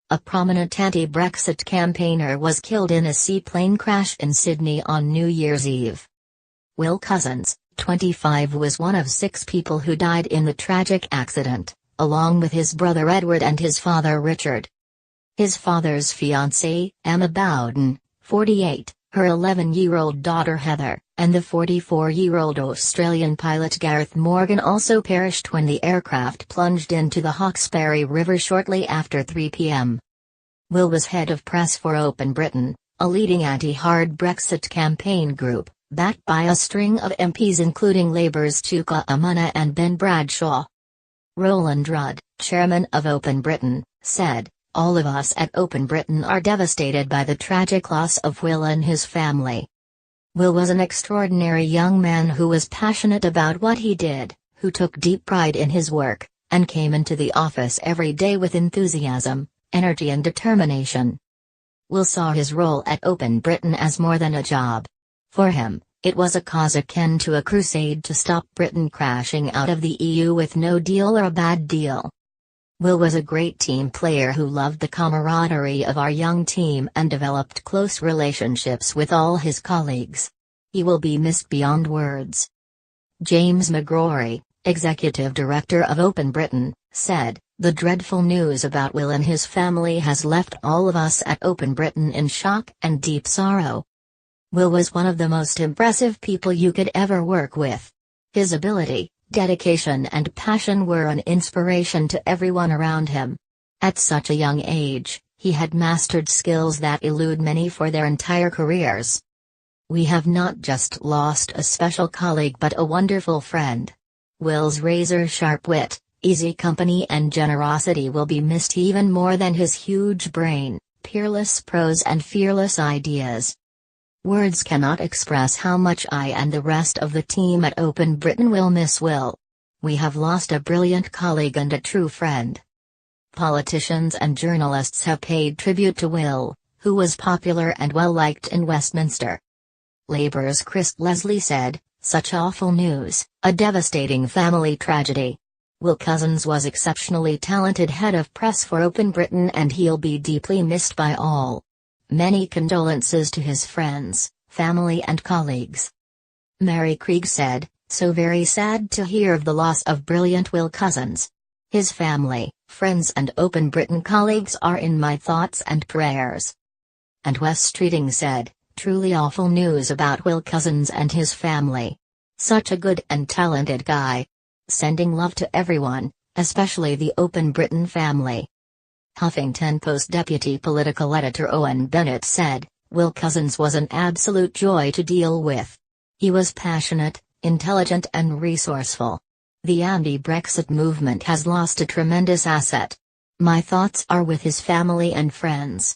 a prominent anti-Brexit campaigner, was killed in a seaplane crash in Sydney on New Year's Eve. Will Cousins, 25, was one of 6 people who died in the tragic accident, along with his brother Edward and his father Richard. His father's fiancée, Emma Bowden, 48, her 11-year-old daughter Heather, and the 44-year-old Australian pilot Gareth Morgan also perished when the aircraft plunged into the Hawkesbury River shortly after 3 p.m. Will was head of press for Open Britain, a leading anti-hard Brexit campaign group, backed by a string of MPs including Labour's Chuka Umunna and Ben Bradshaw. Roland Rudd, chairman of Open Britain, said, "All of us at Open Britain are devastated by the tragic loss of Will and his family. Will was an extraordinary young man who was passionate about what he did, who took deep pride in his work, and came into the office every day with enthusiasm, energy and determination." Will saw his role at Open Britain as more than a job. For him, it was a cause akin to a crusade to stop Britain crashing out of the EU with no deal or a bad deal. Will was a great team player who loved the camaraderie of our young team and developed close relationships with all his colleagues. He will be missed beyond words. James McGrory, executive director of Open Britain, said, "The dreadful news about Will and his family has left all of us at Open Britain in shock and deep sorrow. Will was one of the most impressive people you could ever work with. His ability, dedication and passion were an inspiration to everyone around him. At such a young age, he had mastered skills that elude many for their entire careers. We have not just lost a special colleague but a wonderful friend. Will's razor-sharp wit, easy company and generosity will be missed even more than his huge brain, peerless prose and fearless ideas. Words cannot express how much I and the rest of the team at Open Britain will miss Will. We have lost a brilliant colleague and a true friend." Politicians and journalists have paid tribute to Will, who was popular and well-liked in Westminster. Labour's Chris Leslie said, "Such awful news, a devastating family tragedy. Will Cousins was exceptionally talented head of press for Open Britain and he'll be deeply missed by all. Many condolences to his friends, family and colleagues." Mary Krieg said, "So very sad to hear of the loss of brilliant Will Cousins. His family, friends and Open Britain colleagues are in my thoughts and prayers." And Wes Streeting said, "Truly awful news about Will Cousins and his family. Such a good and talented guy. Sending love to everyone, especially the Open Britain family." Huffington Post deputy political editor Owen Bennett said, "Will Cousins was an absolute joy to deal with. He was passionate, intelligent and resourceful. The anti-Brexit movement has lost a tremendous asset. My thoughts are with his family and friends."